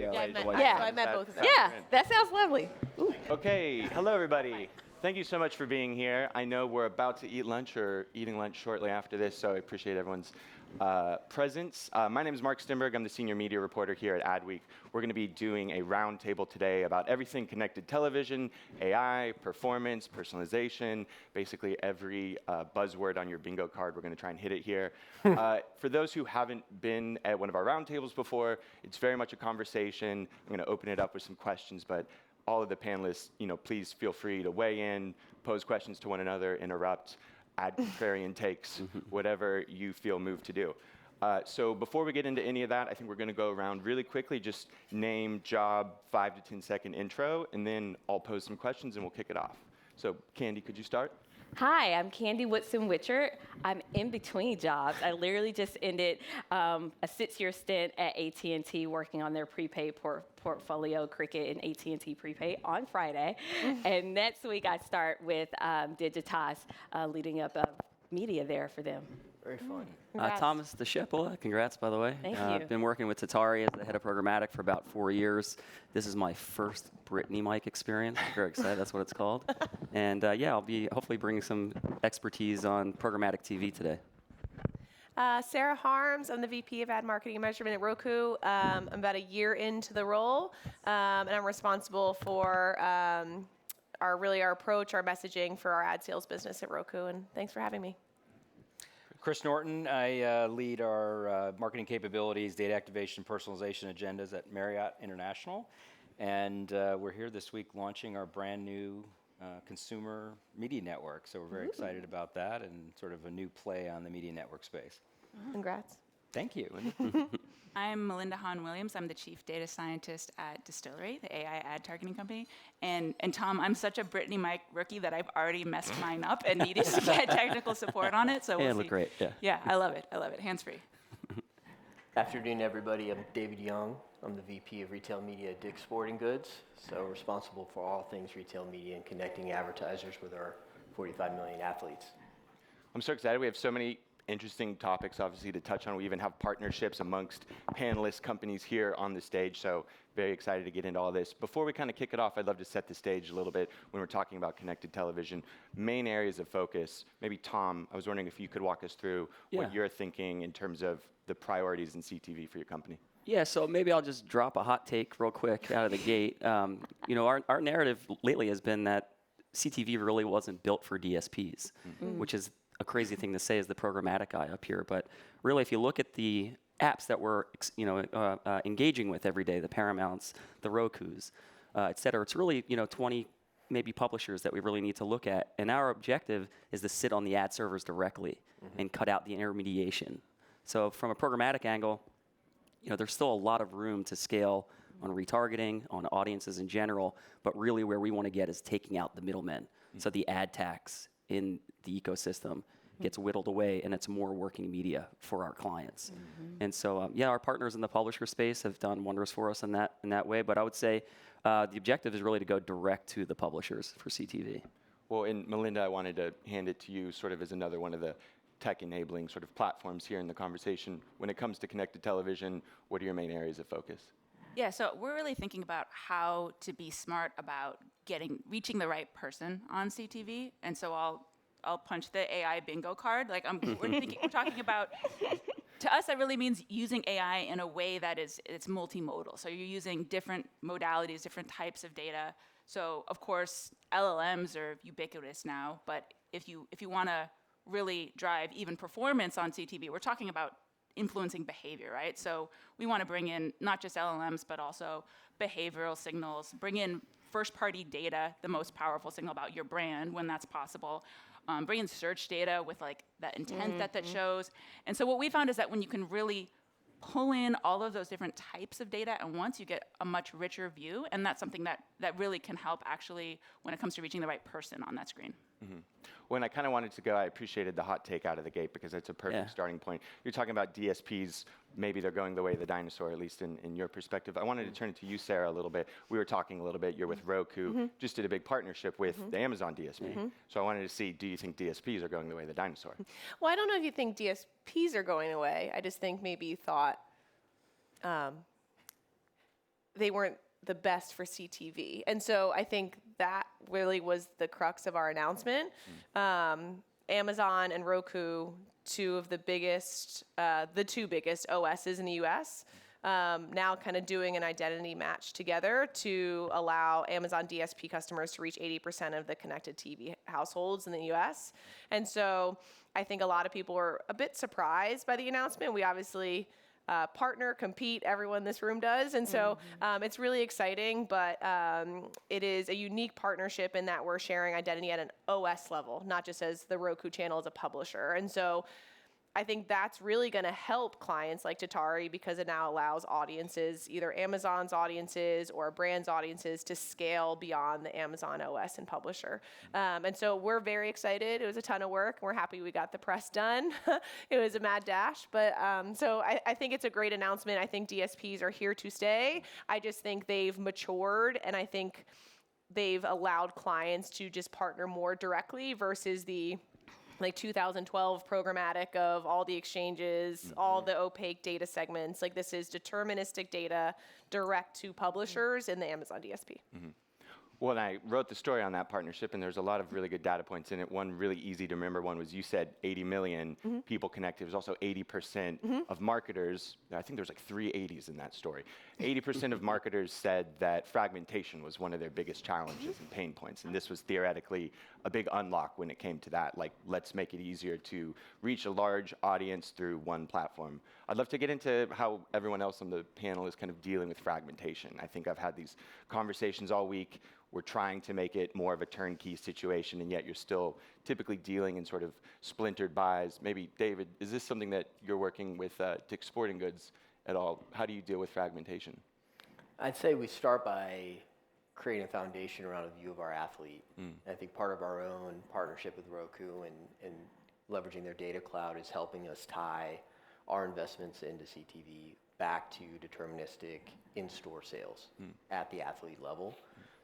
studio. Yeah, Yeah. I met both of them. Yeah, that sounds lovely. Ooh. Okay, hello everybody. Thank you so much for being here. I know we're about to eat lunch or eating lunch shortly after this, so I appreciate everyone's presence. My name is Mark Stimberg. I'm the senior media reporter here at Adweek. We're going to be doing a roundtable today about everything connected television, AI, performance, personalization, basically every buzzword on your bingo card. We're going to try and hit it here. For those who haven't been at one of our roundtables before, it's very much a conversation. I'm going to open it up with some questions, but all of the panelists, please feel free to weigh in, pose questions to one another, interrupt, add contrarian takes, whatever you feel moved to do. So before we get into any of that, I think we're going to go around really quickly, just name, job, 5 to 10 second intro, and then I'll pose some questions and we'll kick it off. So Candy, could you start? Hi, I'm Candy Woodson-Witcher. I'm in between jobs. I literally just ended a 6-year stint at AT&T working on their prepaid portfolio, Cricket and AT&T prepaid on Friday. And next week I start with Digitas, leading up media there for them. Very fun. Thomas DeShepela, congrats, by the way. Thank you. I've been working with Tatari as the head of programmatic for about 4 years. This is my first Brittany mic experience. I'm very excited, that's what it's called. And yeah, I'll be hopefully bringing some expertise on programmatic TV today. Sarah Harms, I'm the VP of Ad Marketing and Measurement at Roku. I'm about a year into the role, and I'm responsible for our approach, our messaging for our ad sales business at Roku, and thanks for having me. Chris Norton, I lead our marketing capabilities, data activation, personalization agendas at Marriott International. And we're here this week launching our brand new consumer media network. So we're very excited about that and sort of a new play on the media network space. Congrats. Thank you. I'm Melinda Han Williams. I'm the chief data scientist at Distillery, the AI ad targeting company. And Tom, I'm such a Brittany Mike rookie that I've already messed mine up and needed to get technical support on it. So we'll Yeah, see. look great, yeah. Yeah, I love it. I love it. Hands-free. Afternoon, everybody. I'm David Young. I'm the VP of Retail Media at Dick's Sporting Goods, so responsible for all things retail media and connecting advertisers with our 45 million athletes. I'm so excited. We have so many interesting topics, obviously, to touch on. We even have partnerships amongst panelist companies here on the stage, so very excited to get into all this. Before we kind of kick it off, I'd love to set the stage a little bit when we're talking about connected television. Main areas of focus, maybe Tom, I was wondering if you could walk us through what you're thinking in terms of the priorities in CTV for your company. Yeah, so maybe I'll just drop a hot take real quick out of the gate. Our narrative lately has been that CTV really wasn't built for DSPs, which is a crazy thing to say as the programmatic guy up here. But really, if you look at the apps that we're engaging with every day, the Paramounts, the Rokus, et cetera, it's really 20 maybe publishers that we really need to look at. And our objective is to sit on the ad servers directly and cut out the intermediation. So from a programmatic angle, there's still a lot of room to scale on retargeting, on audiences in general, but really where we want to get is taking out the middlemen. So the ad tax in the ecosystem gets whittled away, and it's more working media for our clients. And so, our partners in the publisher space have done wonders for us in that way. But I would say the objective is really to go direct to the publishers for CTV. Well, and Melinda, I wanted to hand it to you sort of as another one of the tech-enabling sort of platforms here in the conversation. When it comes to connected television, what are your main areas of focus? Yeah, so we're really thinking about how to be smart about reaching the right person on CTV. And so I'll punch the AI bingo card. We're talking about, to us, that really means using AI in a way that it's multimodal. So you're using different modalities, different types of data. So of course, LLMs are ubiquitous now, but if you want to really drive even performance on CTV, we're talking about influencing behavior, right? So we want to bring in not just LLMs, but also behavioral signals, bring in first-party data, the most powerful signal about your brand when that's possible, bring in search data with that intent that shows. And so what we found is that when you can really pull in all of those different types of data at once, you get a much richer view, and that's something that really can help actually when it comes to reaching the right person on that screen. When I kind of wanted to go, I appreciated the hot take out of the gate because it's a perfect starting point. You're talking about DSPs, maybe they're going the way of the dinosaur, at least in your perspective. I wanted to turn it to you, Sarah, a little bit. We were talking a little bit, you're with Roku, just did a big partnership with the Amazon DSP. So I wanted to see, do you think DSPs are going the way of the dinosaur? Well, I don't know if you think DSPs are going away. I just think maybe you thought they weren't the best for CTV. And so I think that really was the crux of our announcement. Amazon and Roku, the two biggest OSs in the US, now kind of doing an identity match together to allow Amazon DSP customers to reach 80% of the connected TV households in the US. And so I think a lot of people were a bit surprised by the announcement. We obviously partner, compete, everyone in this room does. And so it's really exciting, but it is a unique partnership in that we're sharing identity at an OS level, not just as the Roku channel as a publisher. And so I think that's really going to help clients like Tatari because it now allows audiences, either Amazon's audiences or brand's audiences, to scale beyond the Amazon OS and publisher. And so we're very excited. It was a ton of work. We're happy we got the press done. It was a mad dash. But so I think it's a great announcement. I think DSPs are here to stay. I just think they've matured, and I think they've allowed clients to just partner more directly versus the 2012 programmatic of all the exchanges, all the opaque data segments. Like, this is deterministic data direct to publishers in the Amazon DSP. Well, and I wrote the story on that partnership, and there's a lot of really good data points in it. One really easy to remember one was you said 80 million people connected. There's also 80% of marketers. I think there's like 3 80s in that story. 80% of marketers said that fragmentation was one of their biggest challenges and pain points. And this was theoretically a big unlock when it came to that. Like, let's make it easier to reach a large audience through one platform. I'd love to get into how everyone else on the panel is kind of dealing with fragmentation. I think I've had these conversations all week. We're trying to make it more of a turnkey situation, and yet you're still typically dealing in sort of splintered buys. Maybe, David, is this something that you're working with Dick's Sporting Goods at all? How do you deal with fragmentation? I'd say we start by creating a foundation around a view of our athlete. I think part of our own partnership with Roku and leveraging their data cloud is helping us tie our investments into CTV back to deterministic in-store sales at the athlete level.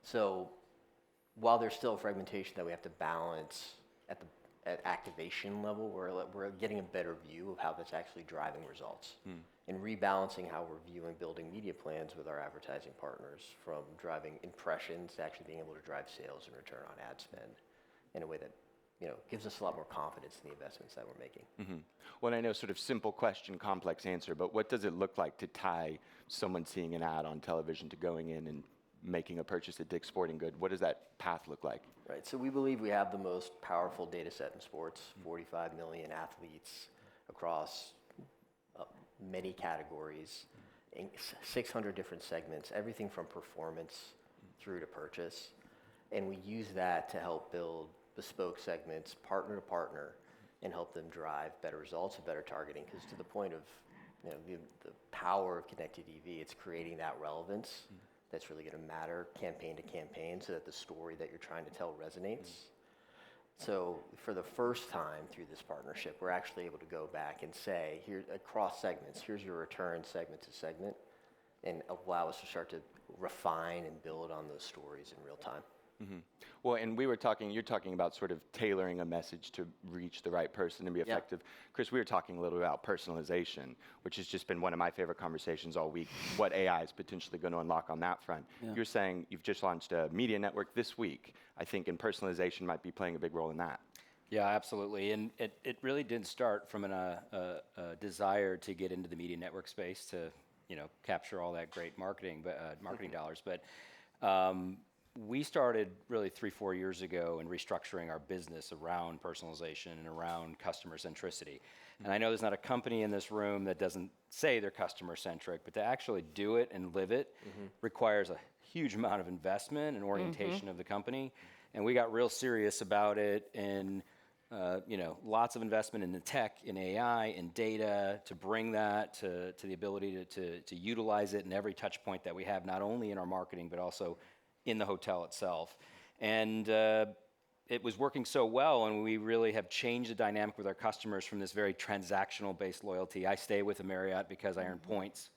So while there's still fragmentation that we have to balance at activation level, we're getting a better view of how that's actually driving results and rebalancing how we're viewing building media plans with our advertising partners, from driving impressions to actually being able to drive sales and return on ad spend in a way that gives us a lot more confidence in the investments that we're making. Well, I know, sort of simple question, complex answer, but what does it look like to tie someone seeing an ad on television to going in and making a purchase at Dick's Sporting Goods? What does that path look like? Right, so we believe we have the most powerful data set in sports, 45 million athletes across many categories, 600 different segments, everything from performance through to purchase. And we use that to help build bespoke segments, partner to partner, and help them drive better results and better targeting. Because to the point of the power of connected TV, it's creating that relevance that's really going to matter campaign to campaign, so that the story that you're trying to tell resonates. So for the first time through this partnership, we're actually able to go back and say, here across segments, here's your return segment to segment, and allow us to start to refine and build on those stories in real time. Well, and you're talking about sort of tailoring a message to reach the right person and be effective. Chris, we were talking a little about personalization, which has just been one of my favorite conversations all week, what AI is potentially going to unlock on that front. You're saying you've just launched a media network this week. I think in personalization might be playing a big role in that. Yeah, absolutely. And it really did start from a desire to get into the media network space to, capture all that great marketing dollars. But we started really 3-4 years ago in restructuring our business around personalization and around customer centricity. And I know there's not a company in this room that doesn't say they're customer centric, but to actually do it and live it requires a huge amount of investment and orientation of the company. And we got real serious about it, and lots of investment in the tech, in AI, in data, to bring that to the ability to utilize it in every touch point that we have, not only in our marketing, but also in the hotel itself. And it was working so well, and we really have changed the dynamic with our customers from this very transactional-based loyalty. I stay with a Marriott because I earn points,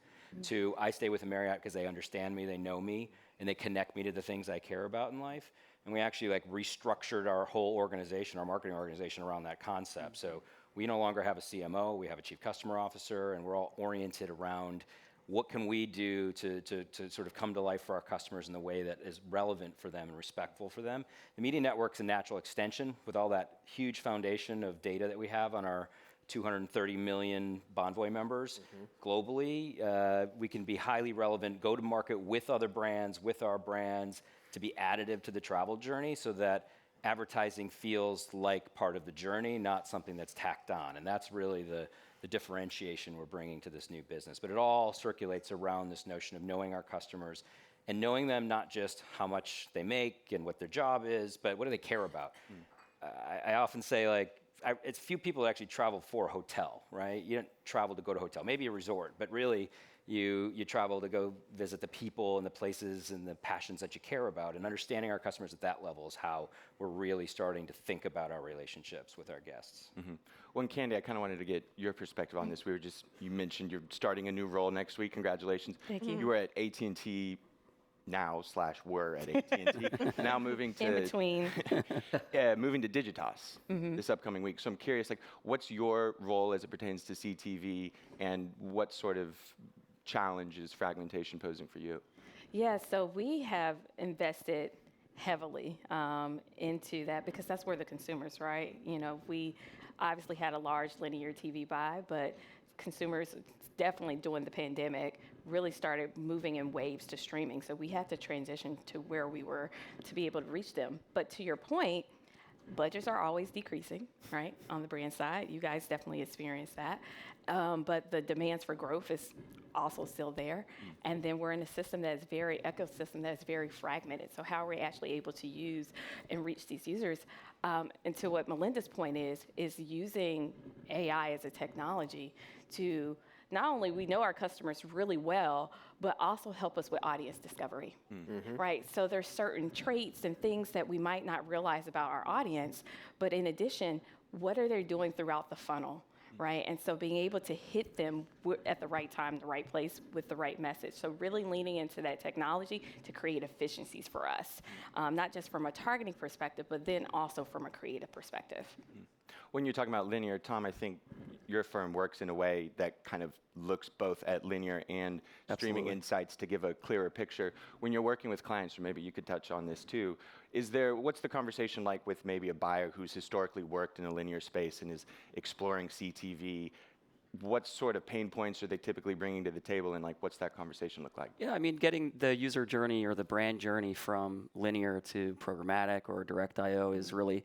to I stay with a Marriott because they understand me, they know me, and they connect me to the things I care about in life. And we actually restructured our whole organization, our marketing organization, around that concept. So we no longer have a CMO, we have a chief customer officer, and we're all oriented around what can we do to sort of come to life for our customers in the way that is relevant for them and respectful for them. The media network's a natural extension with all that huge foundation of data that we have on our 230 million Bonvoy members globally. We can be highly relevant, go to market with other brands, with our brands, to be additive to the travel journey so that advertising feels like part of the journey, not something that's tacked on. And that's really the differentiation we're bringing to this new business. But it all circulates around this notion of knowing our customers and knowing them not just how much they make and what their job is, but what do they care about. I often say, like, it's few people that actually travel for a hotel, right? You don't travel to go to a hotel, maybe a resort, but really you travel to go visit the people and the places and the passions that you care about. And understanding our customers at that level is how we're really starting to think about our relationships with our guests. Well, and Candy, I kind of wanted to get your perspective on this. You mentioned you're starting a new role next week. Congratulations. Thank you. You were at AT&T now/were at AT&T, now moving to In between. moving to Digitas this upcoming week. So I'm curious, like, what's your role as it pertains to CTV, and what sort of challenge is fragmentation posing for you? Yeah, so we have invested heavily into that because that's where the consumers, right? You know, we obviously had a large linear TV buy, but consumers definitely during the pandemic really started moving in waves to streaming. So we had to transition to where we were to be able to reach them. But to your point, budgets are always decreasing, right? On the brand side, you guys definitely experience that. But the demands for growth is also still there. And then we're in a ecosystem that is very fragmented. So how are we actually able to use and reach these users? And to what Melinda's point is using AI as a technology to not only we know our customers really well, but also help us with audience discovery, right? So there's certain traits and things that we might not realize about our audience, but in addition, what are they doing throughout the funnel, right? And so being able to hit them at the right time, the right place, with the right message. So really leaning into that technology to create efficiencies for us, not just from a targeting perspective, but then also from a creative perspective. When you're talking about linear, Tom, I think your firm works in a way that kind of looks both at linear and streaming insights to give a clearer picture. When you're working with clients, or maybe you could touch on this too, what's the conversation like with maybe a buyer who's historically worked in a linear space and is exploring CTV? What sort of pain points are they typically bringing to the table, and like, what's that conversation look like? Yeah, I mean, getting the user journey or the brand journey from linear to programmatic or direct I/O is really,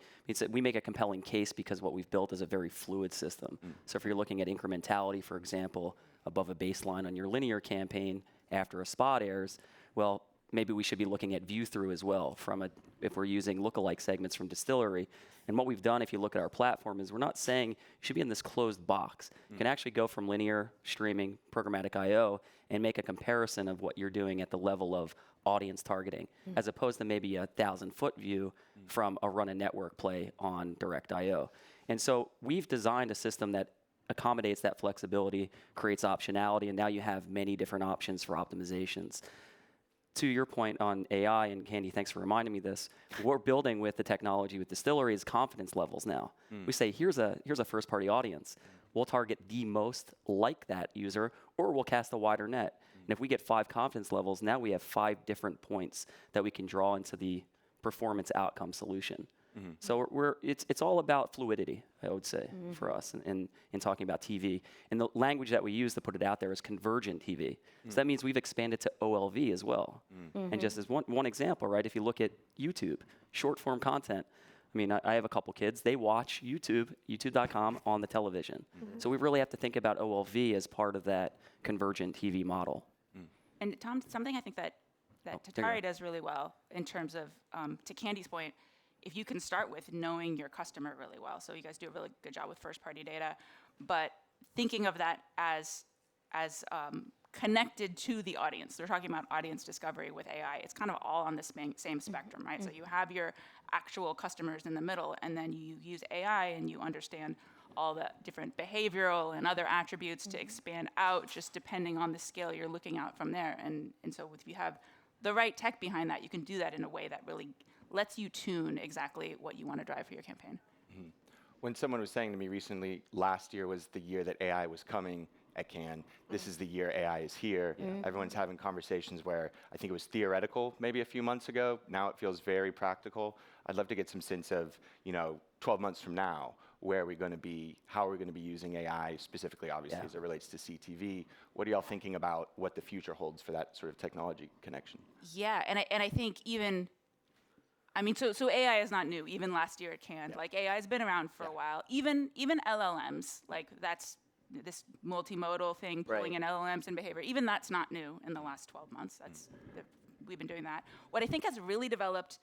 we make a compelling case because what we've built is a very fluid system. So if you're looking at incrementality, for example, above a baseline on your linear campaign after a spot airs, well, maybe we should be looking at view-through as well if we're using lookalike segments from Distillery. And what we've done, if you look at our platform, is we're not saying you should be in this closed box. You can actually go from linear, streaming, programmatic I/O, and make a comparison of what you're doing at the level of audience targeting, as opposed to maybe a 1,000-foot view from a run a network play on direct I/O. And so we've designed a system that accommodates that flexibility, creates optionality, and now you have many different options for optimizations. To your point on AI, and Candy, thanks for reminding me this, we're building with the technology with Distillery is confidence levels now. We say, here's a first-party audience. We'll target the most like that user, or we'll cast a wider net. And if we get 5 confidence levels, now we have 5 different points that we can draw into the performance outcome solution. So it's all about fluidity, I would say, for us in talking about TV. And the language that we use to put it out there is convergent TV. So that means we've expanded to OLV as well. And just as one example, right, if you look at YouTube, short-form content, I mean, I have a couple kids. They watch youtube.com on the television. So we really have to think about OLV as part of that convergent TV model. And Tom, something I think that Tatari does really well in terms of, to Candy's point, if you can start with knowing your customer really well, so you guys do a really good job with first-party data, but thinking of that as connected to the audience. They're talking about audience discovery with AI. It's kind of all on the same spectrum, right? So you have your actual customers in the middle, and then you use AI and you understand all the different behavioral and other attributes to expand out just depending on the scale you're looking at from there. And so if you have the right tech behind that, you can do that in a way that really lets you tune exactly what you want to drive for your campaign. When someone was saying to me recently, last year was the year that AI was coming at Cannes. This is the year AI is here. Everyone's having conversations where I think it was theoretical maybe a few months ago. Now it feels very practical. I'd love to get some sense of, 12 months from now, where are we going to be, how are we going to be using AI specifically, obviously, as it relates to CTV. What are y'all thinking about what the future holds for that sort of technology connection? Yeah, and I think even, so AI is not new. Even last year at Cannes, like AI has been around for a while. Even LLMs, like that's this multimodal thing, pulling in LLMs and behavior. Even that's not new in the last 12 months. We've been doing that. What I think has really developed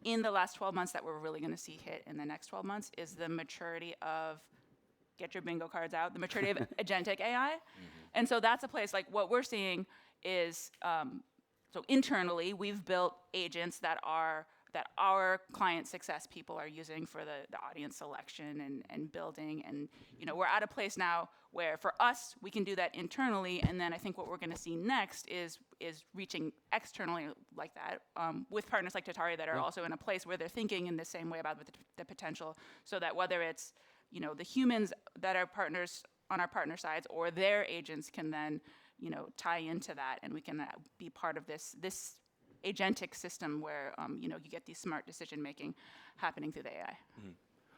in the last 12 months that we're really going to see hit in the next 12 months is the maturity of, get your bingo cards out, the maturity of agentic AI. And so that's a place, like what we're seeing is, so internally, we've built agents that our client success people are using for the audience selection and building. And we're at a place now where for us, we can do that internally. And then I think what we're going to see next is reaching externally like that with partners like Tatari that are also in a place where they're thinking in the same way about the potential, so that whether it's the humans that are partners on our partner sides or their agents can then tie into that, and we can be part of this agentic system where you get these smart decision making happening through the AI.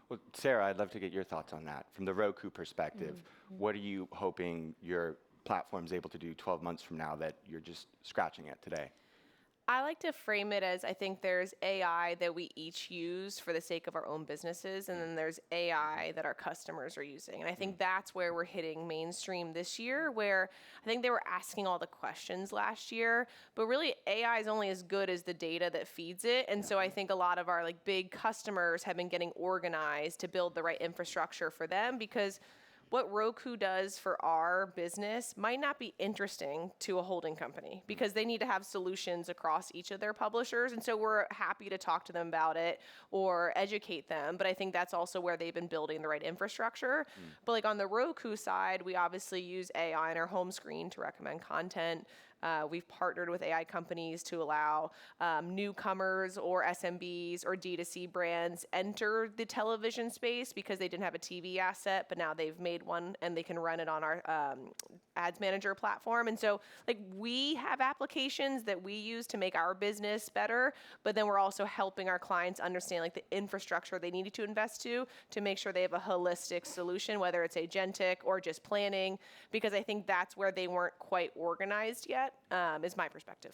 Well, Sarah, I'd love to get your thoughts on that. From the Roku perspective, what are you hoping your platform's able to do 12 months from now that you're just scratching at today? I like to frame it as I think there's AI that we each use for the sake of our own businesses, and then there's AI that our customers are using. And I think that's where we're hitting mainstream this year, where I think they were asking all the questions last year, but really AI is only as good as the data that feeds it. And so I think a lot of our big customers have been getting organized to build the right infrastructure for them, because what Roku does for our business might not be interesting to a holding company because they need to have solutions across each of their publishers. And so we're happy to talk to them about it or educate them. But I think that's also where they've been building the right infrastructure. But on the Roku side, we obviously use AI on our home screen to recommend content. We've partnered with AI companies to allow newcomers or SMBs or D2C brands enter the television space because they didn't have a TV asset, but now they've made one and they can run it on our ads manager platform. And so we have applications that we use to make our business better, but then we're also helping our clients understand the infrastructure they need to invest to make sure they have a holistic solution, whether it's agentic or just planning, because I think that's where they weren't quite organized yet. Is my perspective.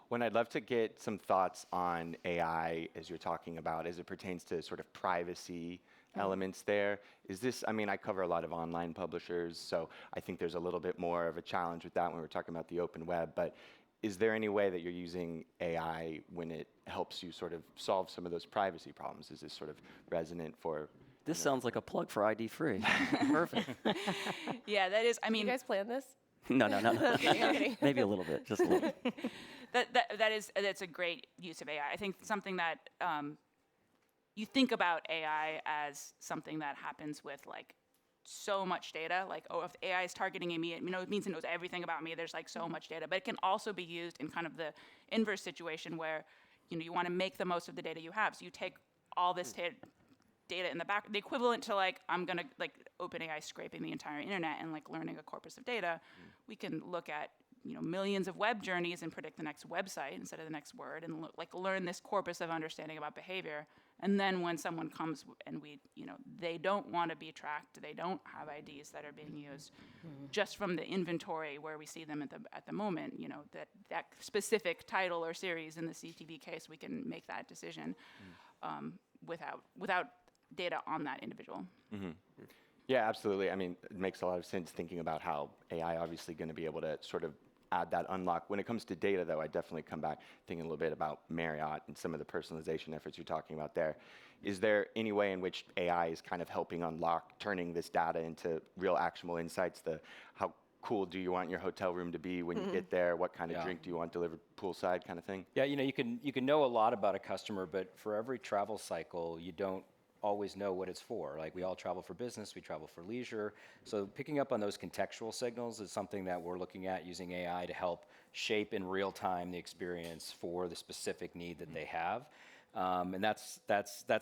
When I'd love to get some thoughts on AI as you're talking about, as it pertains to sort of privacy elements there. Is this, I cover a lot of online publishers, so I think there's a little bit more of a challenge with that when we're talking about the open web, but is there any way that you're using AI when it helps you sort of solve some of those privacy problems? Is this sort of resonant for... This sounds like a plug for ID Free. Perfect. Yeah, that is, You guys plan this? No. Okay. Maybe a little bit, just a little bit. That's a great use of AI. I think something that you think about AI as something that happens with so much data. If AI is targeting me, it means it knows everything about me. There's so much data, but it can also be used in kind of the inverse situation where you want to make the most of the data you have. So you take all this data in the back, the equivalent to I'm gonna OpenAI scraping the entire internet and learning a corpus of data. We can look at millions of web journeys and predict the next website instead of the next word, and learn this corpus of understanding about behavior. And then when someone comes and they don't want to be tracked, they don't have IDs that are being used, just from the inventory where we see them at the moment, that specific title or series in the CTV case, we can make that decision without data on that individual. Yeah, absolutely. It makes a lot of sense thinking about how AI obviously going to be able to sort of add that unlock. When it comes to data, though, I definitely come back thinking a little bit about Marriott and some of the personalization efforts you're talking about there. Is there any way in which AI is kind of helping unlock, turning this data into real actionable insights? How cool do you want your hotel room to be when you get there? What kind of drink do you want delivered poolside, kind of thing? Yeah, you can know a lot about a customer, but for every travel cycle, you don't always know what it's for. We all travel for business, we travel for leisure. So picking up on those contextual signals is something that we're looking at using AI to help shape in real time the experience for the specific need that they have. And that's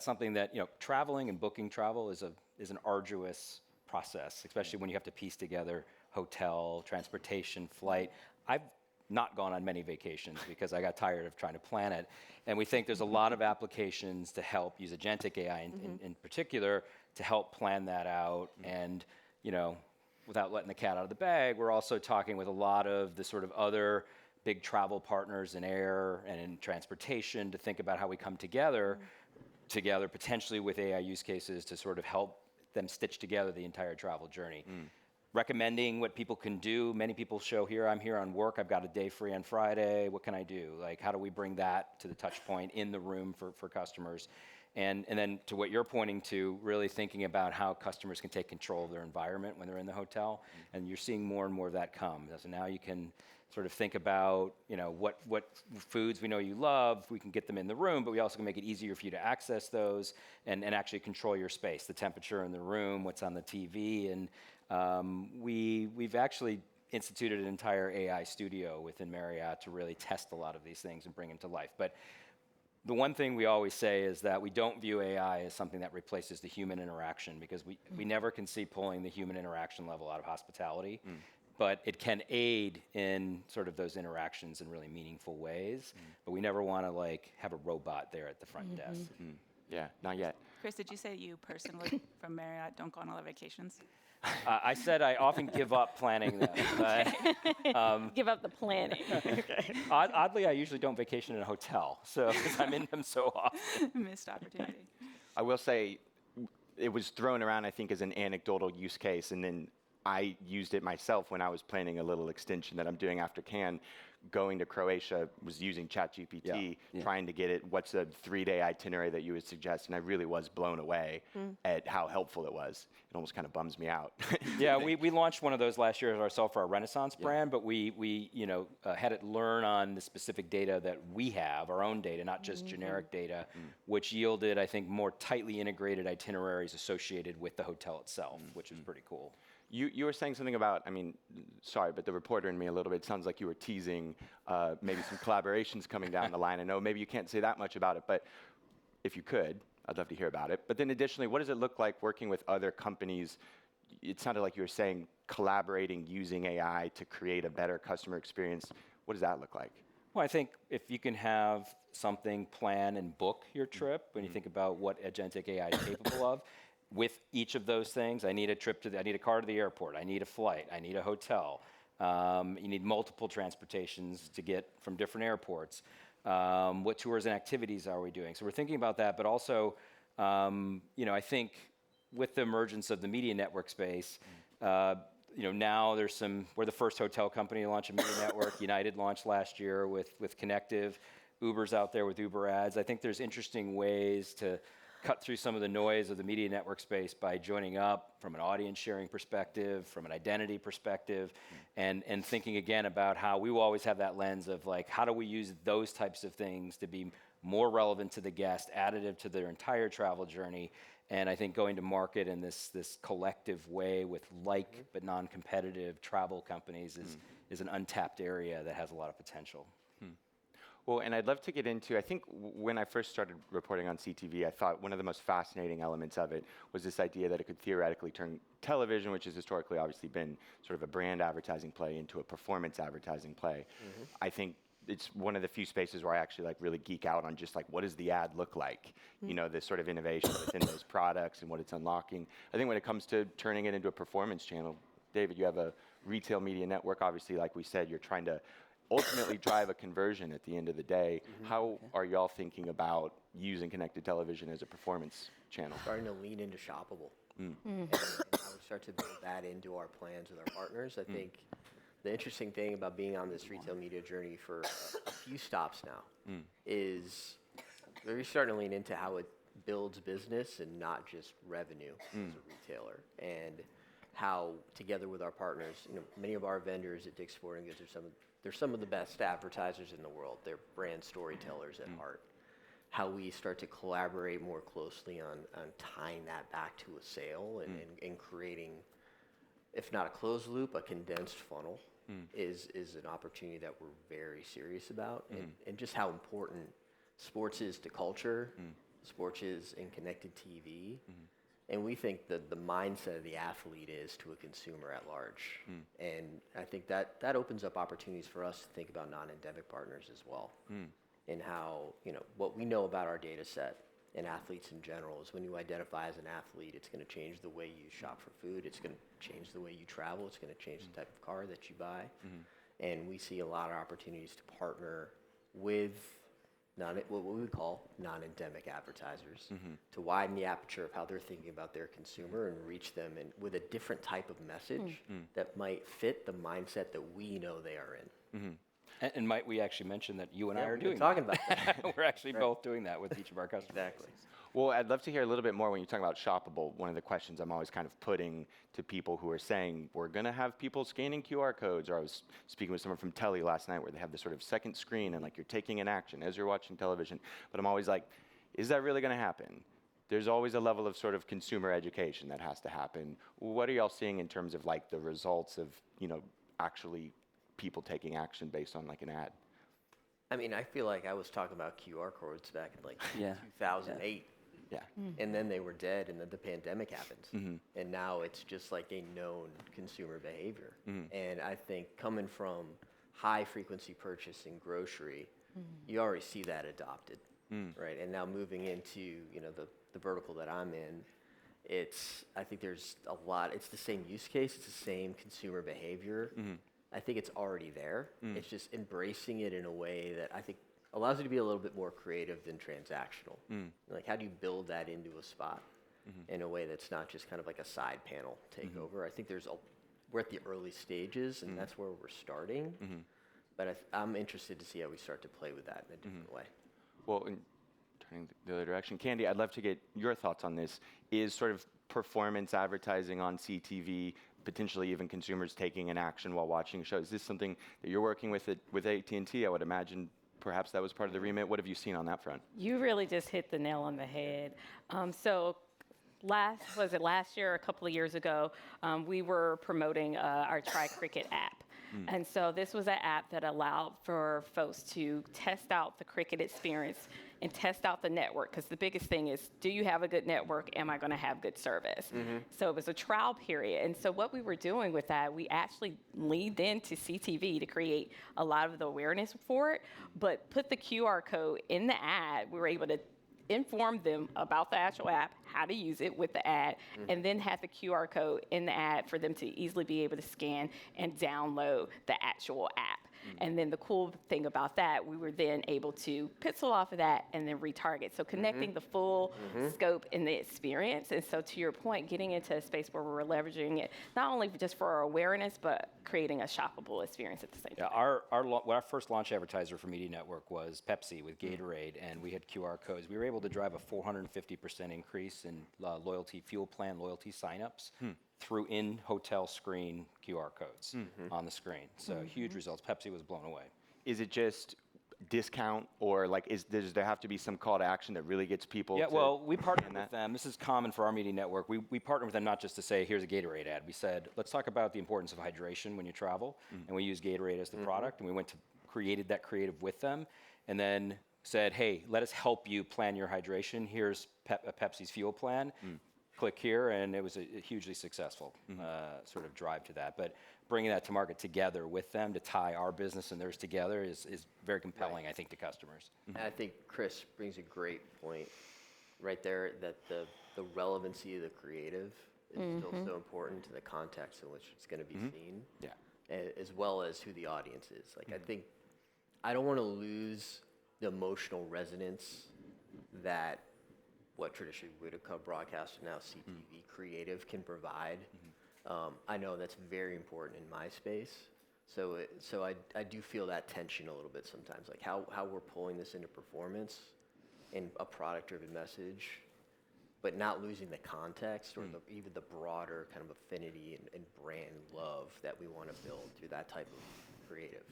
something that, traveling and booking travel is an arduous process, especially when you have to piece together hotel, transportation, flight. I've not gone on many vacations because I got tired of trying to plan it. And we think there's a lot of applications to help use agentic AI in particular to help plan that out. And, you know, without letting the cat out of the bag, we're also talking with a lot of the sort of other big travel partners in air and in transportation to think about how we come together potentially with AI use cases to sort of help them stitch together the entire travel journey. Recommending what people can do. Many people show here, I'm here on work, I've got a day free on Friday, what can I do? Like, how do we bring that to the touch point in the room for customers? And then to what you're pointing to, really thinking about how customers can take control of their environment when they're in the hotel. And you're seeing more and more of that come. So now you can sort of think about, you know, what foods we know you love, we can get them in the room, but we also can make it easier for you to access those and actually control your space, the temperature in the room, what's on the TV. And we've actually instituted an entire AI studio within Marriott to really test a lot of these things and bring them to life. But the one thing we always say is that we don't view AI as something that replaces the human interaction, because we never can see pulling the human interaction level out of hospitality. But it can aid in sort of those interactions in really meaningful ways. But we never want to like have a robot there at the front desk. Yeah, not yet. Chris, did you say you personally from Marriott don't go on a lot of vacations? I said I often give up planning them. Give up the planning. Oddly, I usually don't vacation in a hotel, so 'cause I'm in them so often. Missed opportunity. I will say it was thrown around, I think, as an anecdotal use case, and then I used it myself when I was planning a little extension that I'm doing after Cannes. Going to Croatia, was using ChatGPT, trying to get it, what's a 3-day itinerary that you would suggest, and I really was blown away at how helpful it was. It almost kind of bums me out. Yeah, we launched one of those last year ourselves for our Renaissance brand, but we had it learn on the specific data that we have, our own data, not just generic data, which yielded, I think, more tightly integrated itineraries associated with the hotel itself, which was pretty cool. You were saying something about, I mean, sorry, but the reporter in me a little bit sounds like you were teasing maybe some collaborations coming down the line. I know maybe you can't say that much about it, but if you could, I'd love to hear about it. But then additionally, what does it look like working with other companies? It sounded like you were saying collaborating using AI to create a better customer experience. What does that look like? Well, I think if you can have something plan and book your trip, when you think about what agentic AI is capable of, with each of those things, I need a car to the airport, I need a flight, I need a hotel. You need multiple transportations to get from different airports. What tours and activities are we doing? So we're thinking about that, but also, I think with the emergence of the media network space, now we're the first hotel company to launch a media network. United launched last year with Connective. Uber's out there with Uber Ads. I think there's interesting ways to cut through some of the noise of the media network space by joining up from an audience sharing perspective, from an identity perspective, and thinking again about how we will always have that lens of like, how do we use those types of things to be more relevant to the guest, additive to their entire travel journey. And I think going to market in this collective way with but non-competitive travel companies is an untapped area that has a lot of potential. Well, and I'd love to get into, I think when I first started reporting on CTV, I thought one of the most fascinating elements of it was this idea that it could theoretically turn television, which has historically obviously been sort of a brand advertising play, into a performance advertising play. I think it's one of the few spaces where I actually like really geek out on just like, what does the ad look like? This sort of innovation within those products and what it's unlocking. I think when it comes to turning it into a performance channel, David, you have a retail media network. Obviously, like we said, you're trying to ultimately drive a conversion at the end of the day. How are y'all thinking about using connected television as a performance channel? Starting to lean into shoppable. And how we start to build that into our plans with our partners. I think the interesting thing about being on this retail media journey for a few stops now is we're starting to lean into how it builds business and not just revenue as a retailer. And how, together with our partners, many of our vendors at Dick's Sporting Goods they're some of the best advertisers in the world. They're brand storytellers at heart. How we start to collaborate more closely on tying that back to a sale and creating, if not a closed loop, a condensed funnel is an opportunity that we're very serious about. And just how important sports is to culture, sports is in connected TV. And we think that the mindset of the athlete is to a consumer at large. And I think that opens up opportunities for us to think about non-endemic partners as well. And how, what we know about our data set and athletes in general is when you identify as an athlete, it's going to change the way you shop for food. It's going to change the way you travel. It's going to change the type of car that you buy. And we see a lot of opportunities to partner with what we would call non-endemic advertisers to widen the aperture of how they're thinking about their consumer and reach them with a different type of message that might fit the mindset that we know they are in. And might we actually mention that you and I are doing talking about that. We're actually both doing that with each of our customers. Exactly. Well, I'd love to hear a little bit more when you talk about shoppable. One of the questions I'm always kind of putting to people who are saying, we're going to have people scanning QR codes, or I was speaking with someone from Telly last night where they have this sort of second screen and like you're taking an action as you're watching television. But I'm always like, is that really going to happen? There's always a level of sort of consumer education that has to happen. What are y'all seeing in terms of like the results of, actually people taking action based on like an ad? I mean, I feel like I was talking about QR codes back in like Yeah. 2008. Yeah. And then they were dead, and then the pandemic happened. And now it's just like a known consumer behavior. And I think coming from high frequency purchase in grocery, you already see that adopted, right? And now moving into the vertical that I'm in, I think there's a lot. It's the same use case. It's the same consumer behavior. I think it's already there. It's just embracing it in a way that I think allows you to be a little bit more creative than transactional. Like, how do you build that into a spot in a way that's not just kind of like a side panel takeover? I think we're at the early stages, and that's where we're starting. But I'm interested to see how we start to play with that in a different way. Well, in turning the other direction, Candy, I'd love to get your thoughts on this. Is sort of performance advertising on CTV, potentially even consumers taking an action while watching a show, is this something that you're working with AT&T? I would imagine perhaps that was part of the remit. What have you seen on that front? You really just hit the nail on the head. So last year or a couple of years ago, we were promoting our Try Cricket app. And so this was an app that allowed for folks to test out the cricket experience and test out the network, because the biggest thing is, do you have a good network? Am I going to have good service? So it was a trial period. And so what we were doing with that, we actually leaned into CTV to create a lot of the awareness for it, but put the QR code in the ad. We were able to inform them about the actual app, how to use it with the ad, and then have the QR code in the ad for them to easily be able to scan and download the actual app. And then the cool thing about that, we were then able to pixel off of that and then retarget. So connecting the full scope in the experience. And so to your point, getting into a space where we're leveraging it, not only just for our awareness, but creating a shoppable experience at the same time. Our first launch advertiser for Media Network was Pepsi with Gatorade, and we had QR codes. We were able to drive a 450% increase in loyalty fuel plan loyalty signups through in-hotel screen QR codes on the screen. So huge results. Pepsi was blown away. Is it just discount, or like does there have to be some call to action that really gets people? Yeah, well, we partnered with them. This is common for our media network. We partnered with them not just to say, here's a Gatorade ad. We said, let's talk about the importance of hydration when you travel. And we use Gatorade as the product. And we created that creative with them, and then said, hey, let us help you plan your hydration. Here's Pepsi's fuel plan. Click here, and it was a hugely successful sort of drive to that. But bringing that to market together with them to tie our business and theirs together is very compelling, I think, to customers. And I think Chris brings a great point right there, that the relevancy of the creative is still so important to the context in which it's going to be seen, as well as who the audience is. Like, I think I don't want to lose the emotional resonance that what traditionally we would have called broadcast, now CTV creative, can provide. I know that's very important in my space. So I do feel that tension a little bit sometimes, like how we're pulling this into performance in a product-driven message, but not losing the context or even the broader kind of affinity and brand love that we want to build through that type of creative.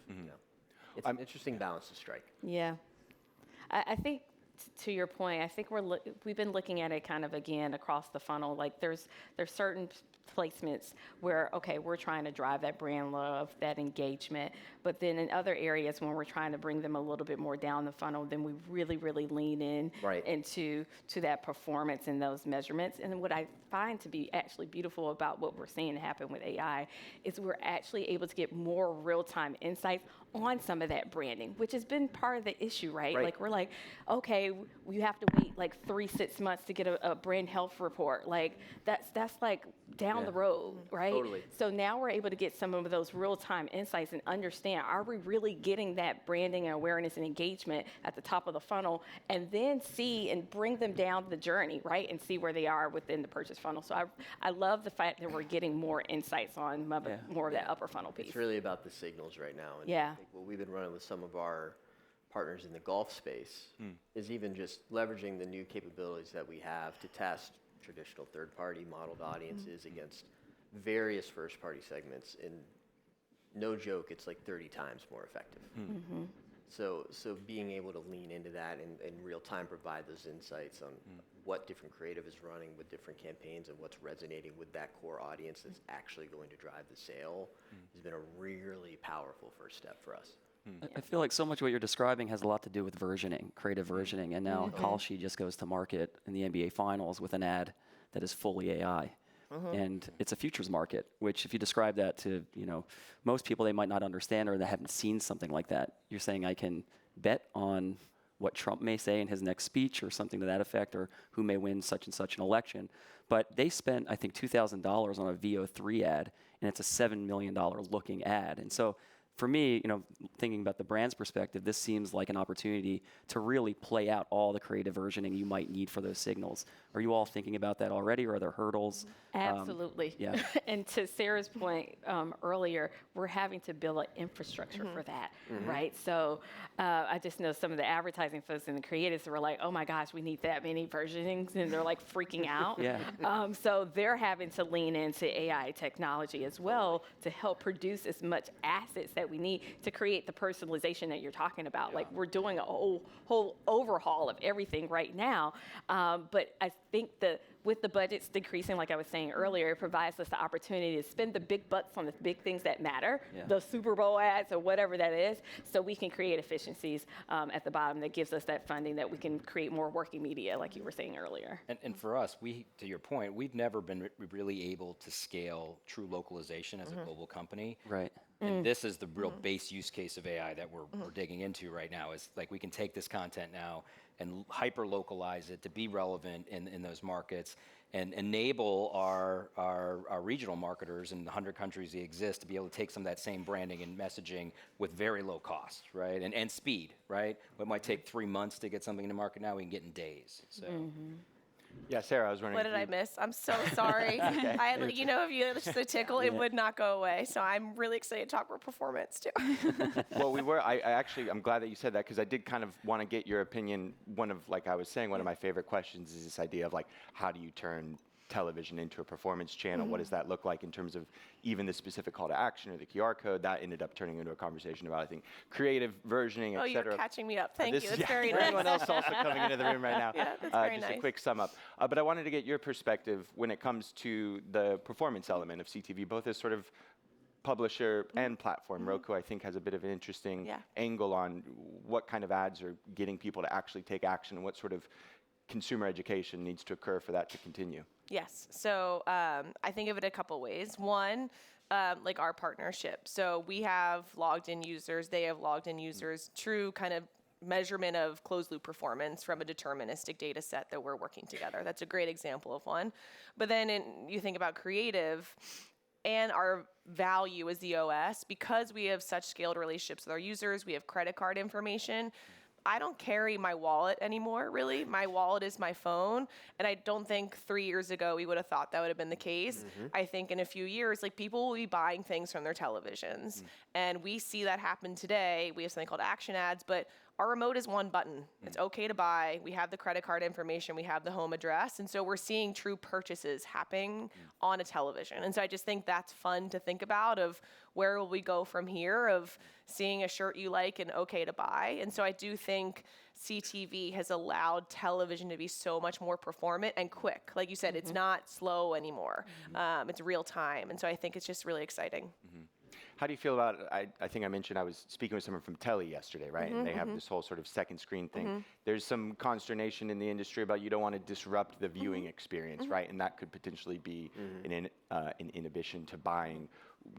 It's an interesting balance to strike. Yeah. I think to your point, I think we've been looking at it kind of again across the funnel. Like there's certain placements where, okay, we're trying to drive that brand love, that engagement, but then in other areas when we're trying to bring them a little bit more down the funnel, then we really, really lean in into that performance and those measurements. And what I find to be actually beautiful about what we're seeing happen with AI is we're actually able to get more real-time insights on some of that branding, which has been part of the issue, right? Like we're like, okay, you have to wait like 6 months to get a brand health report. Like that's like down the road, right? Totally. So now we're able to get some of those real-time insights and understand, are we really getting that branding and awareness and engagement at the top of the funnel, and then see and bring them down the journey, right? And see where they are within the purchase funnel. So I love the fact that we're getting more insights on more of that upper funnel piece. It's really about the signals right now. And I think what we've been running with some of our partners in the golf space is even just leveraging the new capabilities that we have to test traditional third-party modeled audiences against various first-party segments. And no joke, it's like 30 times more effective. So being able to lean into that and in real time provide those insights on what different creative is running with different campaigns and what's resonating with that core audience that's actually going to drive the sale has been a really powerful first step for us. I feel like so much what you're describing has a lot to do with versioning, creative versioning, and now Kalshi just goes to market in the NBA Finals with an ad that is fully AI. And it's a futures market, which if you describe that to most people, they might not understand or they haven't seen something like that. You're saying I can bet on what Trump may say in his next speech or something to that effect, or who may win such and such an election. But they spent, I think, $2,000 on a VO3 ad, and it's a $7 million looking ad. And so for me, thinking about the brand's perspective, this seems like an opportunity to really play out all the creative versioning you might need for those signals. Are you all thinking about that already, or are there hurdles? Absolutely. And to Sarah's point earlier, we're having to build an infrastructure for that, right? So I just know some of the advertising folks and the creatives were like, oh my gosh, we need that many versionings, and they're like freaking out. So they're having to lean into AI technology as well to help produce as much assets that we need to create the personalization that you're talking about. Like we're doing a whole overhaul of everything right now, but I think with the budgets decreasing, like I was saying earlier, it provides us the opportunity to spend the big bucks on the big things that matter, the Super Bowl ads or whatever that is, so we can create efficiencies at the bottom that gives us that funding that we can create more working media, like you were saying earlier. And for us, to your point, we've never been really able to scale true localization as a global company. Right. And this is the real base use case of AI that we're digging into right now. Is like we can take this content now and hyper localize it to be relevant in those markets and enable our regional marketers in the 100 countries that exist to be able to take some of that same branding and messaging with very low cost, right? And speed, right? What might take 3 months to get something to market now, we can get in days. So. Yeah, Sarah, I was wondering. What did I miss? I'm so sorry. I had, if you just a tickle, it would not go away. So I'm really excited to talk about performance too. Well, I'm glad that you said that, because I did kind of want to get your opinion. One of my favorite questions is this idea of like, how do you turn television into a performance channel? What does that look like in terms of even the specific call to action or the QR code? That ended up turning into a conversation about, I think, creative versioning, et cetera. You're catching me up. Thank you. That's For very nice. anyone else also coming into the room right now. Yeah, that's very just nice. a quick sum up. But I wanted to get your perspective when it comes to the performance element of CTV, both as sort of publisher and platform. Roku, I think, has a bit of an interesting angle on what kind of ads are getting people to actually take action and what sort of consumer education needs to occur for that to continue. Yes. So I think of it a couple ways. One, like our partnership. So we have logged in users. They have logged in users. True kind of measurement of closed loop performance from a deterministic data set that we're working together. That's a great example of one. But then you think about creative and our value as the OS, because we have such scaled relationships with our users, we have credit card information. I don't carry my wallet anymore, really. My wallet is my phone. And I don't think 3 years ago we would have thought that would have been the case. I think in a few years, like, people will be buying things from their televisions. And we see that happen today. We have something called action ads, but our remote is one button. It's okay to buy. We have the credit card information. We have the home address. And so we're seeing true purchases happening on a television. And so I just think that's fun to think about of where will we go from here of seeing a shirt you like and okay to buy. And so I do think CTV has allowed television to be so much more performant and quick. Like you said, it's not slow anymore. It's real time. And so I think it's just really exciting. How do you feel about, I think I mentioned I was speaking with someone from Telly yesterday, right? And they have this whole sort of second screen thing. There's some consternation in the industry about you don't want to disrupt the viewing experience, right? And that could potentially be an inhibition to buying,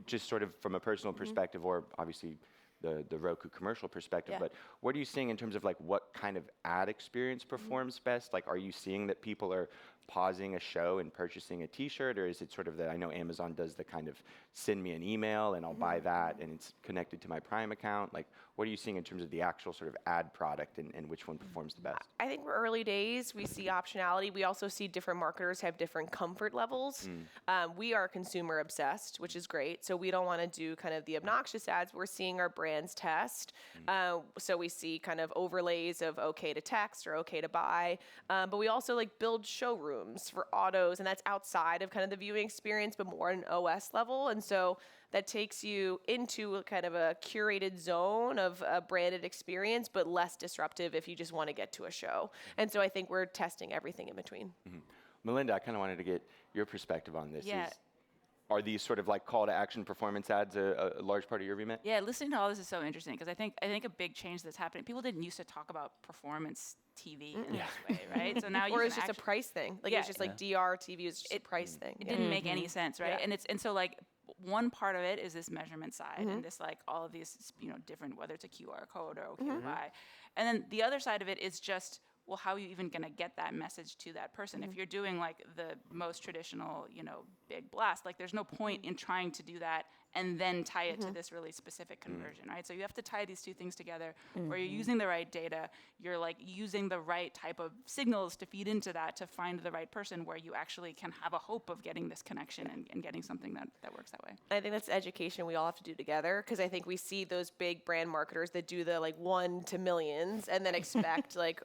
just sort of from a personal perspective, or obviously the Roku commercial perspective. But what are you seeing in terms of like what kind of ad experience performs best? Like, are you seeing that people are pausing a show and purchasing a t-shirt, or is it sort of that I know Amazon does the kind of send me an email and I'll buy that and it's connected to my Prime account? Like, what are you seeing in terms of the actual sort of ad product and which one performs the best? I think we're early days. We see optionality. We also see different marketers have different comfort levels. We are consumer obsessed, which is great. So we don't want to do kind of the obnoxious ads. We're seeing our brands test. So we see kind of overlays of okay to text or okay to buy. But we also like build showrooms for autos, and that's outside of kind of the viewing experience, but more an OS level. And so that takes you into a kind of a curated zone of a branded experience, but less disruptive if you just want to get to a show. And so I think we're testing everything in between. Melinda, I kind of wanted to get your perspective on this. Yeah. Are these sort of like call to action performance ads a large part of your remit? Yeah, listening to all this is so interesting because I think a big change that's happening. People didn't used to talk about performance TV in this way, right? So now you Or can it's just a price thing. Like it's just like DR TV is just a price thing. It didn't make any sense, right? Yeah. And so like one part of it is this measurement side and this like all of these different, whether it's a QR code or okay to buy, and then the other side of it is just, well, how are you even going to get that message to that person? If you're doing like the most traditional, big blast, like there's no point in trying to do that and then tie it to this really specific conversion, right? So you have to tie these two things together where you're using the right data, you're like using the right type of signals to feed into that to find the right person where you actually can have a hope of getting this connection and getting something that works that way. I think that's education we all have to do together, because I think we see those big brand marketers that do the like 1 to millions and then expect like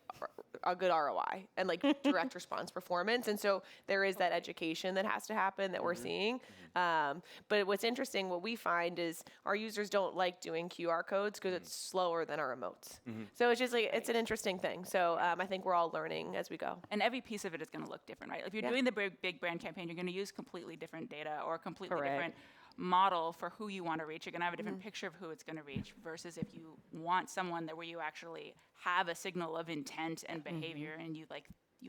a good ROI and like direct response performance. And so there is that education that has to happen that we're seeing. But what's interesting, what we find is our users don't like doing QR codes because it's slower than our remotes. So it's just like, it's an interesting thing. So I think we're all learning as we go. And every piece of it is going to look different, right? If you're doing the big brand campaign, you're going to use completely different data or completely different model for who you want to reach. You're going to have a different picture of who it's going to reach versus if you want someone where you actually have a signal of intent and behavior and you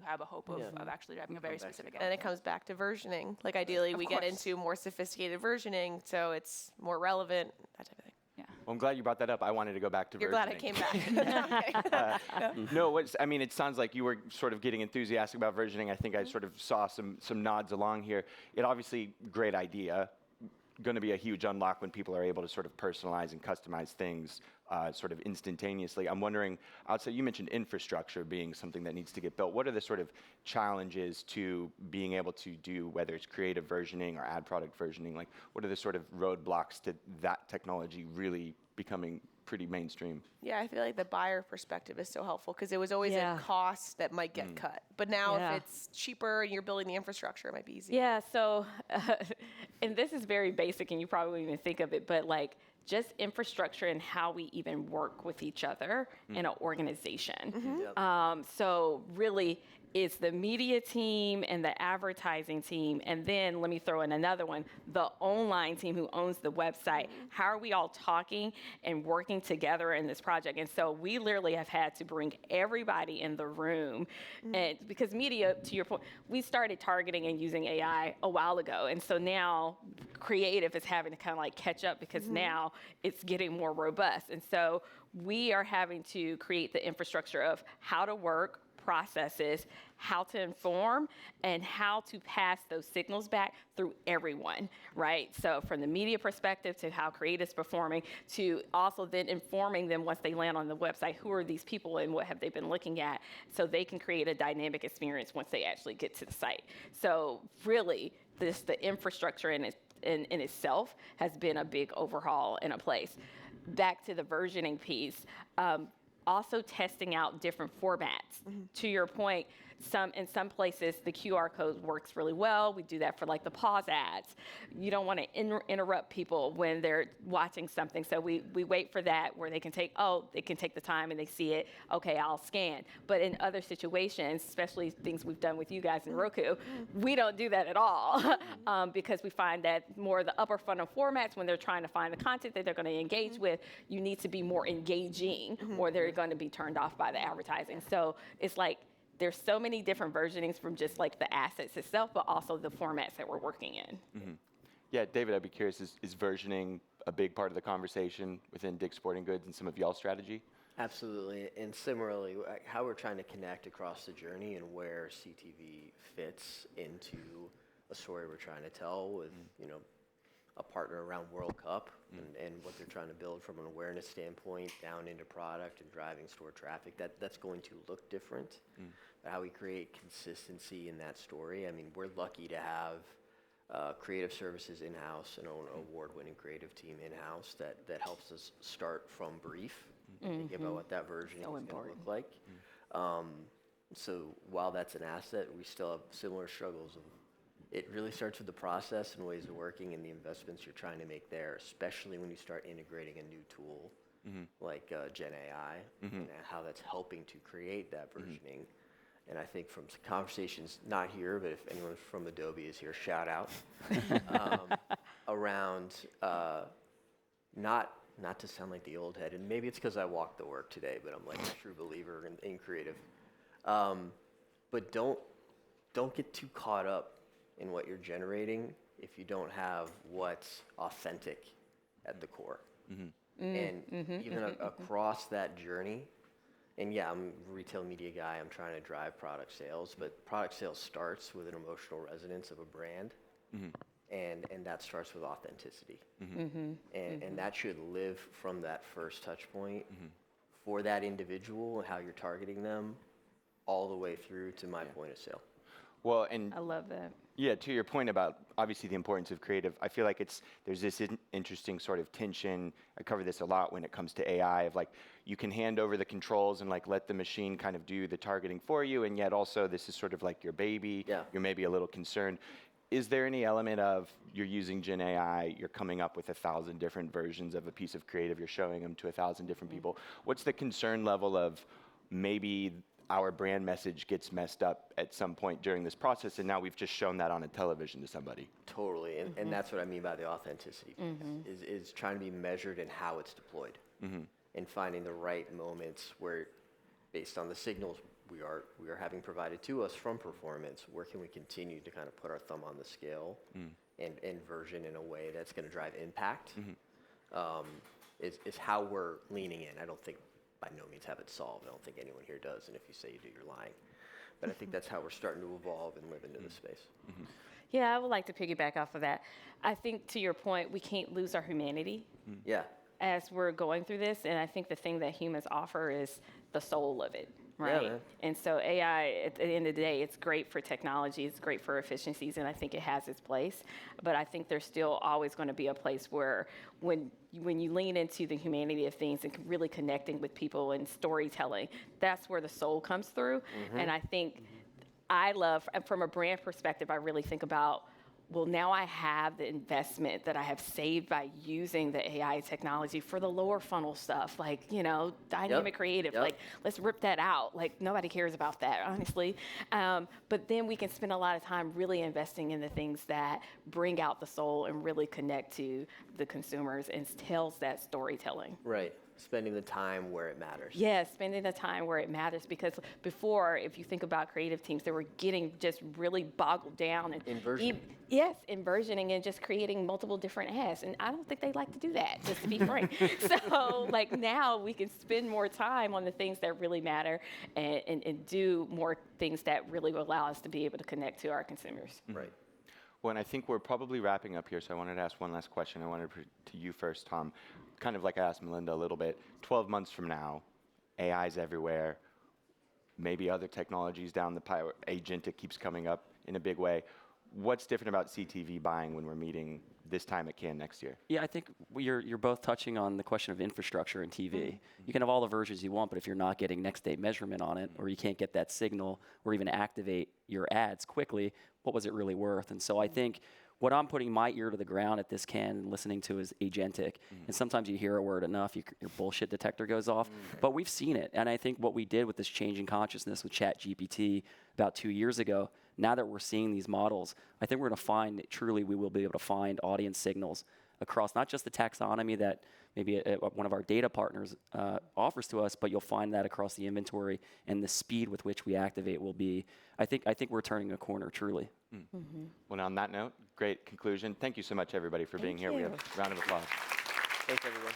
have a hope of actually driving a very specific And it comes back to versioning. Like ideally we get into more sophisticated versioning so it's more relevant, that type of thing. Yeah. Well, I'm glad you brought that up. I wanted to go back to You're glad I came versioning. back. No, it sounds like you were sort of getting enthusiastic about versioning. I think I sort of saw some nods along here. It obviously, great idea. Going to be a huge unlock when people are able to sort of personalize and customize things sort of instantaneously. I'm wondering, outside, you mentioned infrastructure being something that needs to get built. What are the sort of challenges to being able to do, whether it's creative versioning or ad product versioning? Like, what are the sort of roadblocks to that technology really becoming pretty mainstream? Yeah, I feel like the buyer perspective is so helpful because it was always a cost that might get cut. But now if it's cheaper and you're building the infrastructure, it might be easier. Yeah, so, and this is very basic and you probably won't even think of it, but like just infrastructure and how we even work with each other in an organization. So really, it's the media team and the advertising team, and then let me throw in another one, the online team who owns the website. How are we all talking and working together in this project? And so we literally have had to bring everybody in the room, and because media, to your point, we started targeting and using AI a while ago, and so now creative is having to kind of like catch up because now it's getting more robust. And so we are having to create the infrastructure of how to work, processes, how to inform, and how to pass those signals back through everyone, right? So from the media perspective to how creative's performing, to also then informing them once they land on the website, who are these people and what have they been looking at, so they can create a dynamic experience once they actually get to the site. So really, the infrastructure in itself has been a big overhaul in a place. Back to the versioning piece, also testing out different formats. To your point, in some places the QR code works really well. We do that for like the pause ads. You don't want to interrupt people when they're watching something, so we wait for that where they can take the time and they see it. Okay, I'll scan. But in other situations, especially things we've done with you guys in Roku, we don't do that at all because we find that more the upper funnel formats, when they're trying to find the content that they're going to engage with, you need to be more engaging or they're going to be turned off by the advertising. So it's like there's so many different versionings from just like the assets itself, but also the formats that we're working in. Yeah, David, I'd be curious, is versioning a big part of the conversation within Dick's Sporting Goods and some of y'all's strategy? Absolutely, and similarly, how we're trying to connect across the journey and where CTV fits into a story we're trying to tell with, a partner around World Cup and what they're trying to build from an awareness standpoint down into product and driving store traffic. That's going to look different. How we create consistency in that story. I mean, we're lucky to have creative services in-house and an award-winning creative team in-house that helps us start from brief, thinking about what that version is going to look like. So while that's an asset, we still have similar struggles. It really starts with the process and ways of working and the investments you're trying to make there, especially when you start integrating a new tool like Gen AI and how that's helping to create that versioning. And I think from conversations, not here, but if anyone from Adobe is here, shout out, around not to sound like the old head, and maybe it's because I walked the work today, but I'm like a true believer in creative. But don't get too caught up in what you're generating if you don't have what's authentic at the core. And even across that journey, and yeah, I'm a retail media guy, I'm trying to drive product sales, but product sales starts with an emotional resonance of a brand, and that starts with authenticity. And that should live from that first touch point for that individual and how you're targeting them all the way through to my point of sale. Well, and I love that. yeah, to your point about obviously the importance of creative, I feel like there's this interesting sort of tension. I cover this a lot when it comes to AI of like you can hand over the controls and like let the machine kind of do the targeting for you, and yet also this is sort of like your baby. Yeah. You're maybe a little concerned. Is there any element of you're using Gen AI, you're coming up with 1,000 different versions of a piece of creative, you're showing them to 1,000 different people? What's the concern level of maybe our brand message gets messed up at some point during this process, and now we've just shown that on a television to somebody? Totally, and that's what I mean by the authenticity piece, is trying to be measured in how it's deployed and finding the right moments where, based on the signals we are having provided to us from performance, where can we continue to kind of put our thumb on the scale and version in a way that's going to drive impact is how we're leaning in. I don't think by no means have it solved. I don't think anyone here does, and if you say you do, you're lying. But I think that's how we're starting to evolve and live into the space. Yeah, I would like to piggyback off of that. I think to your point, we can't lose our humanity Yeah. as we're going through this, and I think the thing that humans offer is the soul of it, right? man. And so AI, at the end of the day, it's great for technology, it's great for efficiencies, and I think it has its place. But I think there's still always going to be a place where when you lean into the humanity of things and really connecting with people and storytelling, that's where the soul comes through. And I think I love, from a brand perspective, I really think about, well, now I have the investment that I have saved by using the AI technology for the lower funnel stuff, like, dynamic creative, like, let's rip that out. Like, nobody cares about that, honestly. But then we can spend a lot of time really investing in the things that bring out the soul and really connect to the consumers and tells that storytelling. Right. Spending the time where it matters. Yes, spending the time where it matters, because before, if you think about creative teams, they were getting just really boggled down and Inversion. Yes, inversioning and just creating multiple different ads, and I don't think they like to do that, just to be frank. So, like, now we can spend more time on the things that really matter and do more things that really will allow us to be able to connect to our consumers. Right. Well, and I think we're probably wrapping up here, so I wanted to ask one last question. I wanted to you first, Tom. Kind of like I asked Melinda a little bit. 12 months from now, AI's everywhere. Maybe other technologies down the pipe. Agentic keeps coming up in a big way. what's different about CTV buying when we're meeting this time at Cannes next year? Yeah, I think you're both touching on the question of infrastructure in TV. You can have all the versions you want, but if you're not getting next day measurement on it, or you can't get that signal, or even activate your ads quickly, what was it really worth? And so I think what I'm putting my ear to the ground at this Cannes and listening to is agentic. And sometimes you hear a word enough, your bullshit detector goes off. But we've seen it. And I think what we did with this change in consciousness with ChatGPT about 2 years ago, now that we're seeing these models, I think we're going to find, truly, we will be able to find audience signals across not just the taxonomy that maybe one of our data partners offers to us, but you'll find that across the inventory, and the speed with which we activate will be, I think we're turning a corner, truly. Well, on that note, great conclusion. Thank you so much, everybody, for being here. We have a round of applause. Thanks, everyone.